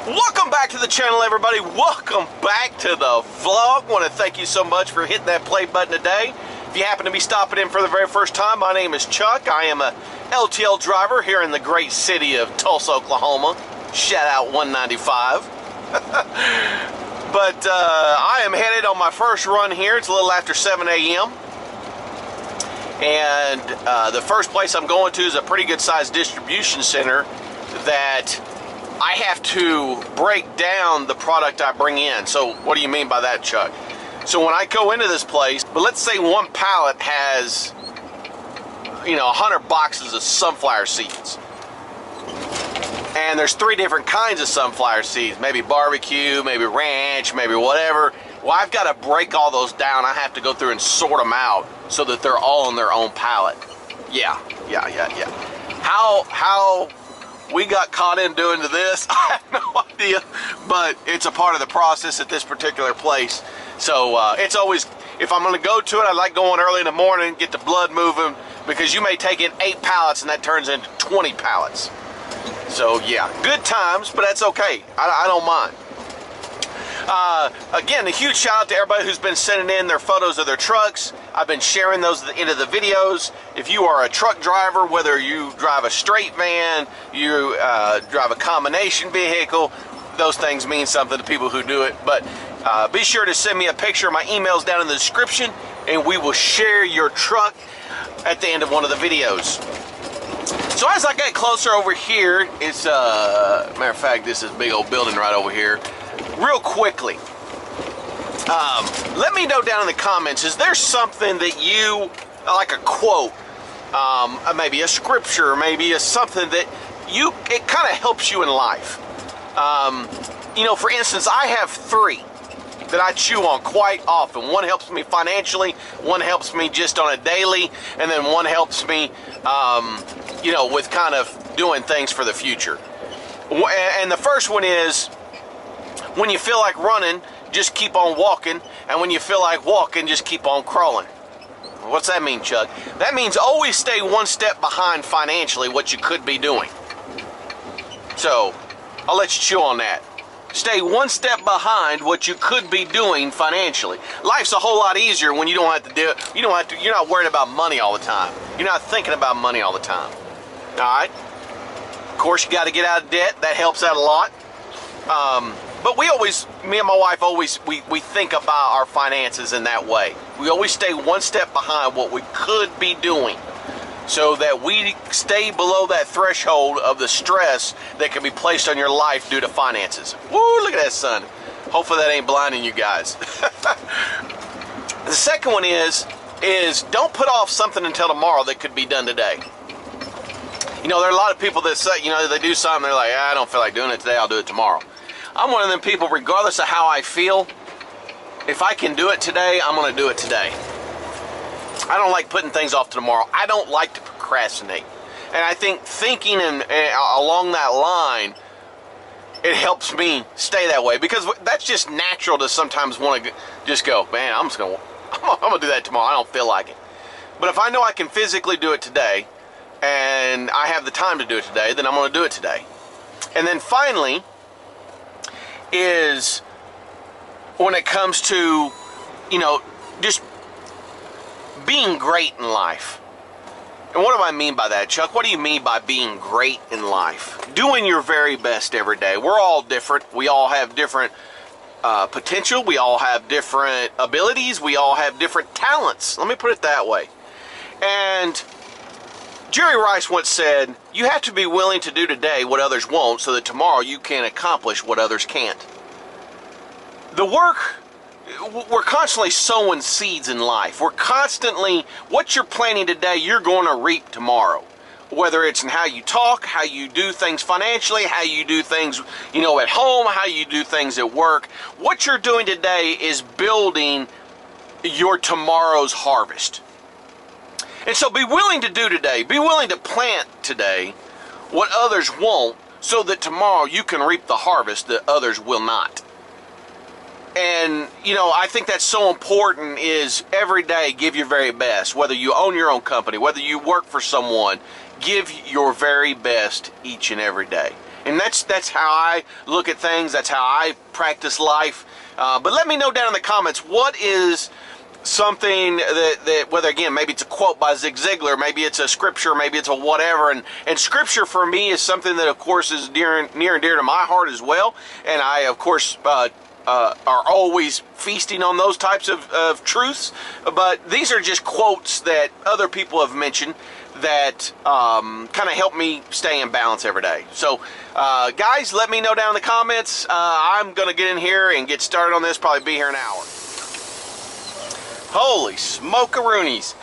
Welcome back to the channel, everybody. Welcome back to the vlog. I want to thank you so much for hitting that play button today. If you happen to be stopping in for the very first time, my name is Chuck. I am a LTL driver here in the great city of Tulsa, Oklahoma. Shout out 195. But I am headed on my first run here. It's a little after 7 a.m. And the first place I'm going to is a pretty good sized distribution center that I have to break down the product I bring in. So what do you mean by that, Chuck? So when I go into this place, but let's say one pallet has, 100 boxes of sunflower seeds. And there's 3 different kinds of sunflower seeds, maybe barbecue, maybe ranch, maybe whatever. Well, I've got to break all those down. I have to go through and sort them out so that they're all on their own pallet. Yeah. How we got caught in doing this, I have no idea, but it's a part of the process at this particular place. So it's always, if I'm going to go to it, I like going early in the morning, get the blood moving, because you may take in 8 pallets and that turns into 20 pallets. So yeah, good times, but that's okay. I don't mind. Again, a huge shout out to everybody who's been sending in their photos of their trucks. I've been sharing those into the videos. If you are a truck driver, whether you drive a straight van, you drive a combination vehicle, those things mean something to people who do it. But be sure to send me a picture. My email's down in the description, and we will share your truck at the end of one of the videos. So as I get closer over here, it's matter of fact, this is a big old building right over here. Real quickly, let me know down in the comments, is there something that you, like a quote, maybe a scripture, maybe something that it kind of helps you in life? For instance, I have 3 that I chew on quite often. One helps me financially, one helps me just on a daily, and then one helps me, with kind of doing things for the future. And the first one is, when you feel like running, just keep on walking. And when you feel like walking, just keep on crawling. What's that mean, Chuck? That means always stay one step behind financially what you could be doing. So, I'll let you chew on that. Stay one step behind what you could be doing financially. Life's a whole lot easier when you don't have to do it. You're not worried about money all the time. You're not thinking about money all the time. All right? Of course, you got to get out of debt. That helps out a lot. But me and my wife we think about our finances in that way. We always stay one step behind what we could be doing so that we stay below that threshold of the stress that can be placed on your life due to finances. Woo, look at that sun. Hopefully that ain't blinding you guys. The second one is don't put off something until tomorrow that could be done today. There are a lot of people that say, they do something, they're like, I don't feel like doing it today, I'll do it tomorrow. I'm one of them people, regardless of how I feel, if I can do it today, I'm going to do it today. I don't like putting things off to tomorrow. I don't like to procrastinate. And I think thinking along that line, it helps me stay that way. Because that's just natural to sometimes want to just go, man, I'm going to do that tomorrow. I don't feel like it. But if I know I can physically do it today, and I have the time to do it today, then I'm going to do it today. And then finally, is when it comes to, just being great in life. And what do I mean by that, Chuck? What do you mean by being great in life? Doing your very best every day. We're all different. We all have different potential. We all have different abilities. We all have different talents. Let me put it that way. And Jerry Rice once said, you have to be willing to do today what others won't so that tomorrow you can accomplish what others can't. We're constantly sowing seeds in life. We're constantly, what you're planting today, you're going to reap tomorrow. Whether it's in how you talk, how you do things financially, how you do things, at home, how you do things at work. What you're doing today is building your tomorrow's harvest. And so be willing to do today, be willing to plant today what others won't so that tomorrow you can reap the harvest that others will not. And, I think that's so important is every day give your very best. Whether you own your own company, whether you work for someone, give your very best each and every day. And that's how I look at things. That's how I practice life. But let me know down in the comments, what is something that whether, again, maybe it's a quote by Zig Ziglar, maybe it's a scripture, maybe it's a whatever. And scripture for me is something that, of course, is near and dear to my heart as well. And I, of course, are always feasting on those types of truths. But these are just quotes that other people have mentioned that kind of help me stay in balance every day. So, guys, let me know down in the comments. I'm going to get in here and get started on this, probably be here an hour. Holy smoke-a-roonies.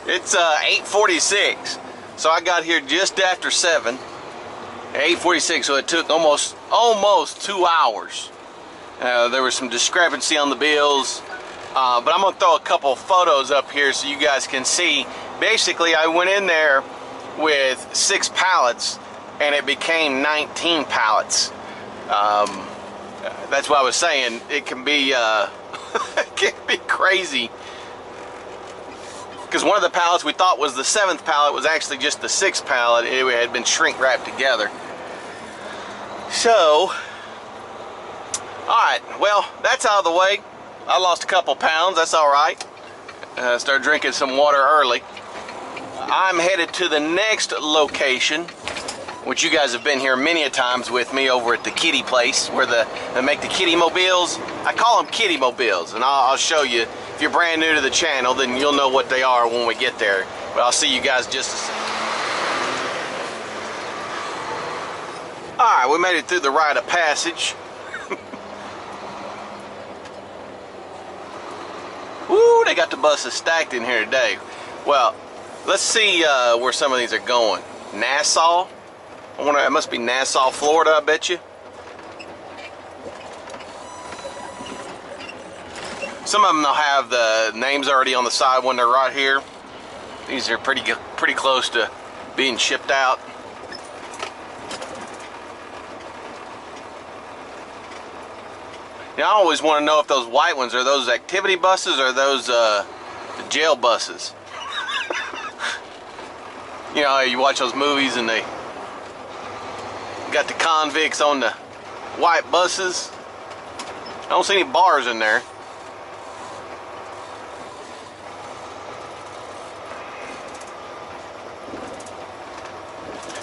It's 8:46. So I got here just after 7. 8:46, so it took almost 2 hours. There was some discrepancy on the bills. But I'm going to throw a couple photos up here so you guys can see. Basically, I went in there with 6 pallets, and it became 19 pallets. That's what I was saying. It can be, it can be crazy. Because one of the pallets we thought was the 7th pallet was actually just the 6th pallet. It had been shrink wrapped together. So, alright, well, that's out of the way. I lost a couple pounds, that's alright. Started drinking some water early. I'm headed to the next location, which you guys have been here many a times with me over at the kitty place, where they make the kitty mobiles. I call them kitty mobiles, and I'll show you. If you're brand new to the channel, then you'll know what they are when we get there. But I'll see you guys just a second. Alright, we made it through the rite of passage. Woo, they got the buses stacked in here today. Well, let's see where some of these are going. Nassau. I wonder, it must be Nassau, Florida, I bet you. Some of them will have the names already on the side when they're right here. These are pretty close to being shipped out. Now, I always want to know if those white ones are those activity buses or those the jail buses. You know, you watch those movies and they got the convicts on the white buses. I don't see any bars in there.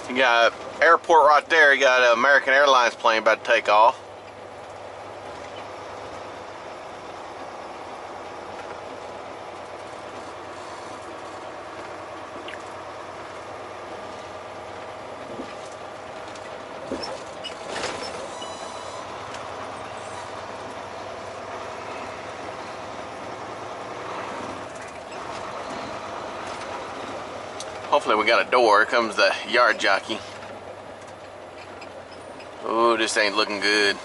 You got an airport right there. You got an American Airlines plane about to take off. Hopefully we got a door. Here comes the yard jockey. Ooh, this ain't looking good.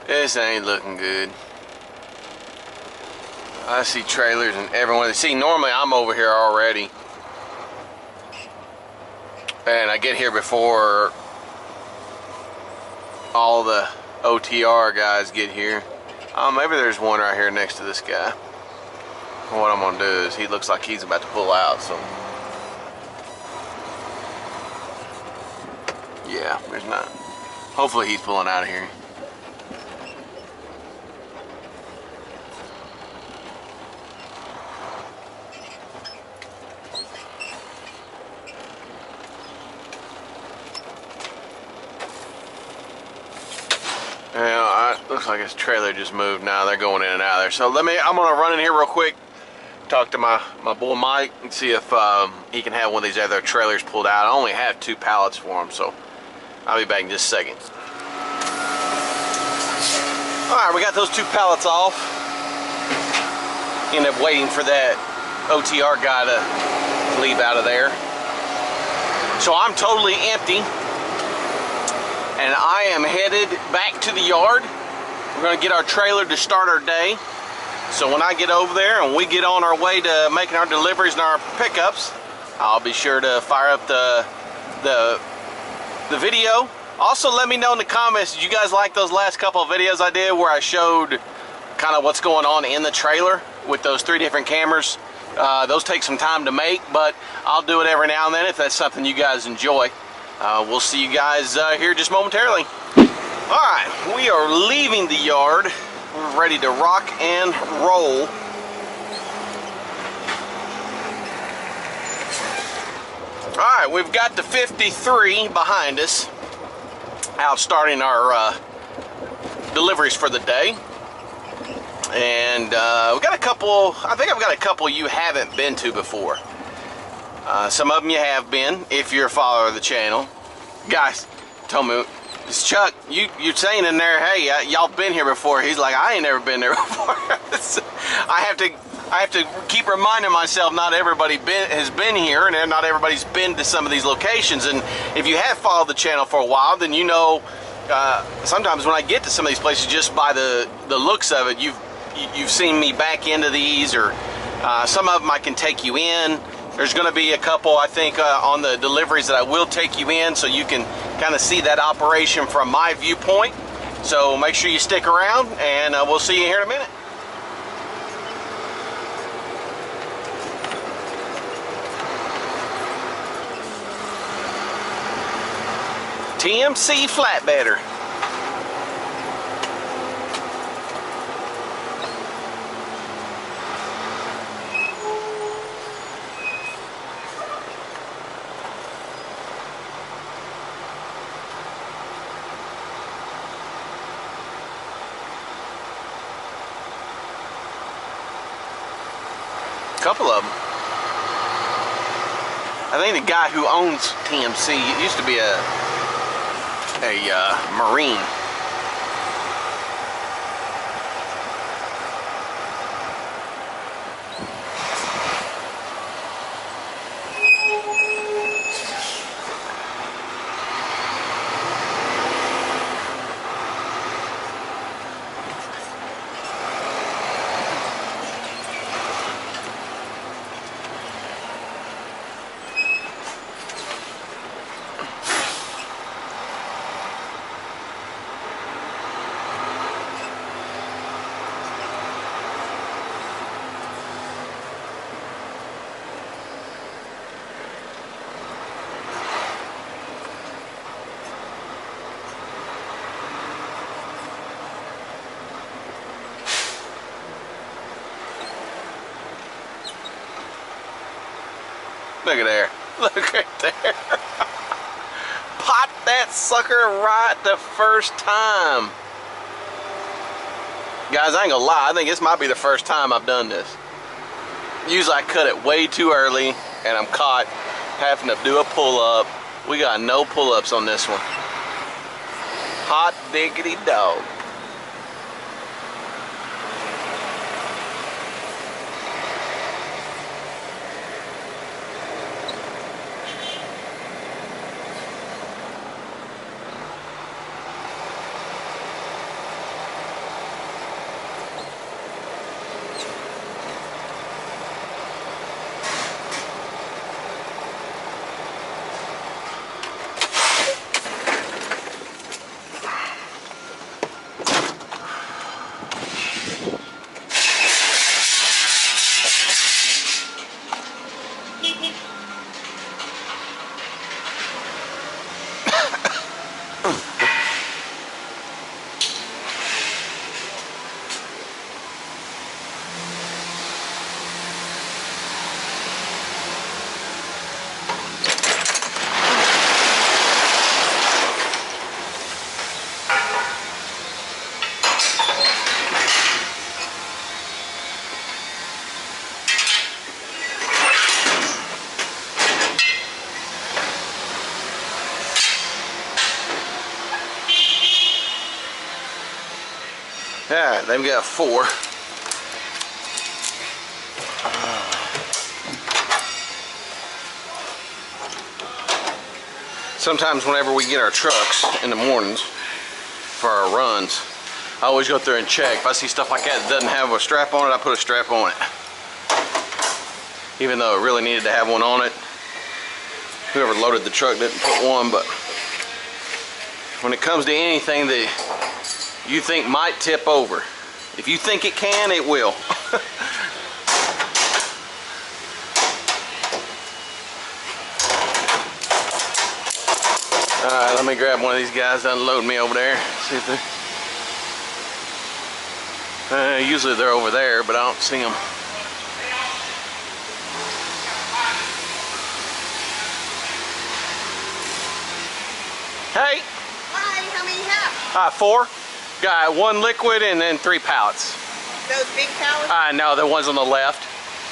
This ain't looking good. I see trailers and everyone. See, normally I'm over here already. And I get here before all the OTR guys get here. Maybe there's one right here next to this guy. What I'm gonna do is, he looks like he's about to pull out, so. Yeah, there's not. Hopefully he's pulling out of here. Yeah, looks like his trailer just moved now. They're going in and out of there. So I'm gonna run in here real quick, talk to my boy Mike, and see if he can have one of these other trailers pulled out. I only have 2 pallets for him, so I'll be back in just a second. Alright, we got those 2 pallets off. Ended up waiting for that OTR guy to leave out of there. So I'm totally empty. And I am headed back to the yard. We're going to get our trailer to start our day. So when I get over there and we get on our way to making our deliveries and our pickups, I'll be sure to fire up the video. Also, let me know in the comments, did you guys like those last couple of videos I did where I showed kind of what's going on in the trailer with those 3 different cameras? Those take some time to make, but I'll do it every now and then if that's something you guys enjoy. We'll see you guys here just momentarily. All right, we are leaving the yard. We're ready to rock and roll. All right, we've got the 53 behind us, out starting our deliveries for the day. And we got a couple, I think I've got a couple you haven't been to before. Some of them you have been, if you're a follower of the channel. Guys told me, it's Chuck, you're saying in there, hey, y'all been here before. He's like, I ain't never been there before. I have to keep reminding myself not everybody has been here, and not everybody's been to some of these locations. And if you have followed the channel for a while, then you know sometimes when I get to some of these places, just by the looks of it, you've seen me back into these, or some of them I can take you in. There's going to be a couple, I think, on the deliveries that I will take you in, so you can kind of see that operation from my viewpoint. So make sure you stick around, and we'll see you here in a minute. TMC flatbedder. Couple of them. I think the guy who owns TMC used to be a Marine. Look at there. Look right there. Pot that sucker right the first time. Guys, I ain't gonna lie, I think this might be the first time I've done this. Usually I cut it way too early and I'm caught having to do a pull-up. We got no pull-ups on this one. Hot diggity dog. Alright, they've got 4. Sometimes whenever we get our trucks in the mornings for our runs, I always go through and check. If I see stuff like that doesn't have a strap on it, I put a strap on it. Even though it really needed to have one on it. Whoever loaded the truck didn't put one, but when it comes to anything that you think might tip over, if you think it can, it will. Let me grab one of these guys to unload me over there. See if they're... usually they're over there, but I don't see them. Hey! Hi, how many you have? 4. Got 1 liquid and then 3 pallets. Those big pallets? No, the ones on the left.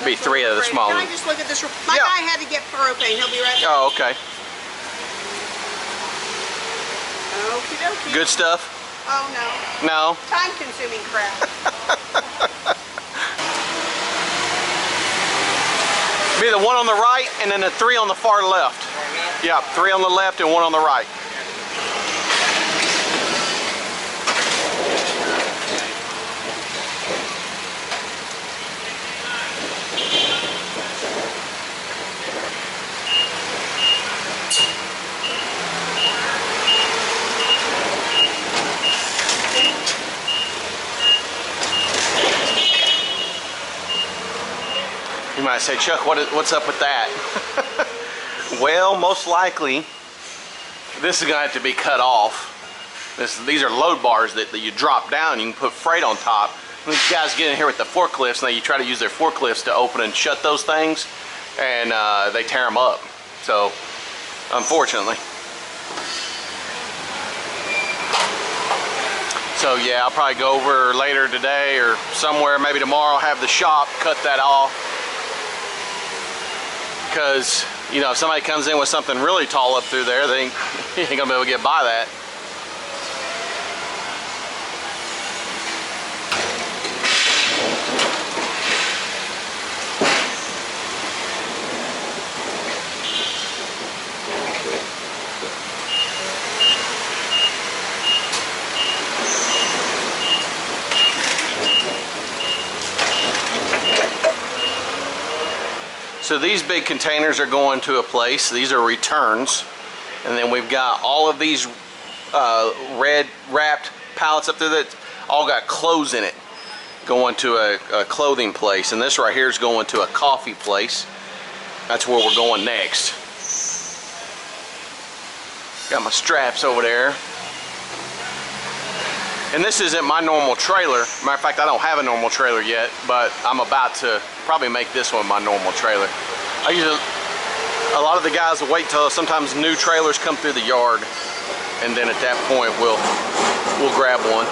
Be 3 of the small ones. Can I just look at this? My guy had to get propane. He'll be right back. Oh, okay. Okie dokie. Good stuff? Oh, no. No? Time-consuming crap. Be the 1 on the right and then the 3 on the far left. Yeah, 3 on the left and 1 on the right. You might say, Chuck, what's up with that? Well, most likely, this is going to have to be cut off. These are load bars that you drop down. You can put freight on top. When these guys get in here with the forklifts, now you try to use their forklifts to open and shut those things, and they tear them up. So, unfortunately. So yeah, I'll probably go over later today or somewhere, maybe tomorrow, have the shop cut that off. Because, you know, if somebody comes in with something really tall up through there, they ain't gonna be able to get by that. So these big containers are going to a place. These are returns. And then we've got all of these red wrapped pallets up there that all got clothes in it, going to a clothing place. And this right here is going to a coffee place. That's where we're going next. Got my straps over there. And this isn't my normal trailer. Matter of fact, I don't have a normal trailer yet, but I'm about to probably make this one my normal trailer. A lot of the guys will wait till sometimes new trailers come through the yard, and then at that point we'll grab one.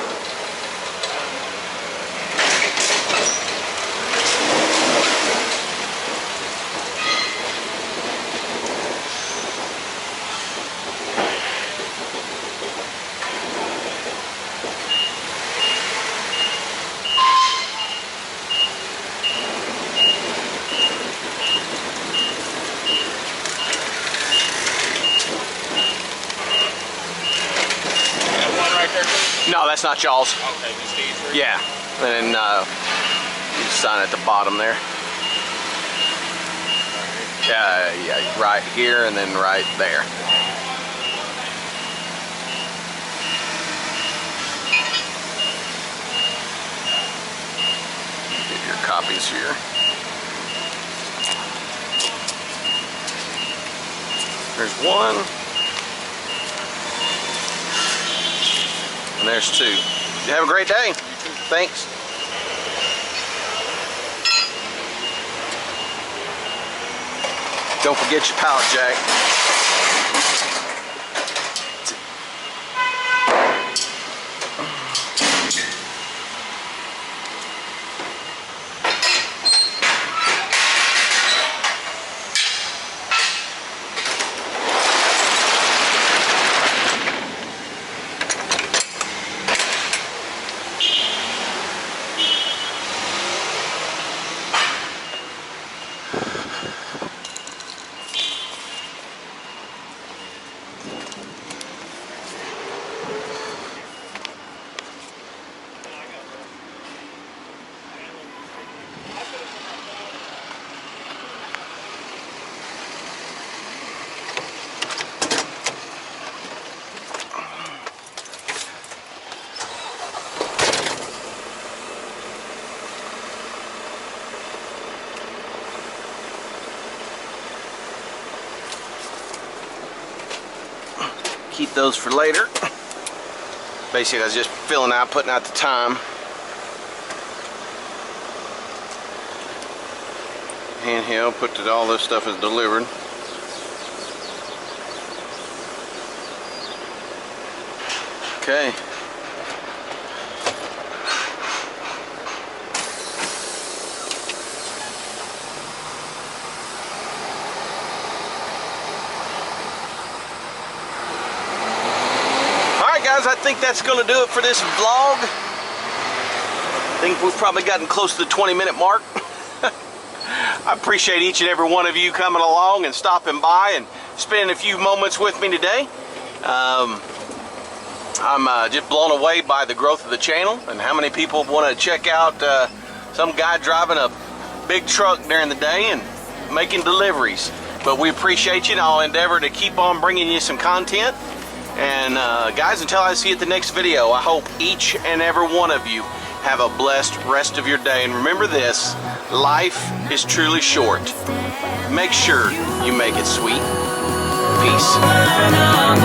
No, that's not y'all's. Okay, just these three? Yeah, and then you sign at the bottom there. Yeah, right here and then right there. Get your copies here. There's one. And there's 2. You have a great day. Thanks. Don't forget your pallet jack. keep those for later. Basically, I was just filling out, putting out the time. Handheld, put that all this stuff is delivered. Okay. Guys, I think that's going to do it for this vlog. I think we've probably gotten close to the 20-minute mark. I appreciate each and every one of you coming along and stopping by and spending a few moments with me today. I'm just blown away by the growth of the channel and how many people want to check out some guy driving a big truck during the day and making deliveries. But we appreciate you, and I'll endeavor to keep on bringing you some content. And guys, until I see you at the next video, I hope each and every one of you have a blessed rest of your day. And remember this, life is truly short. Make sure you make it sweet. Peace.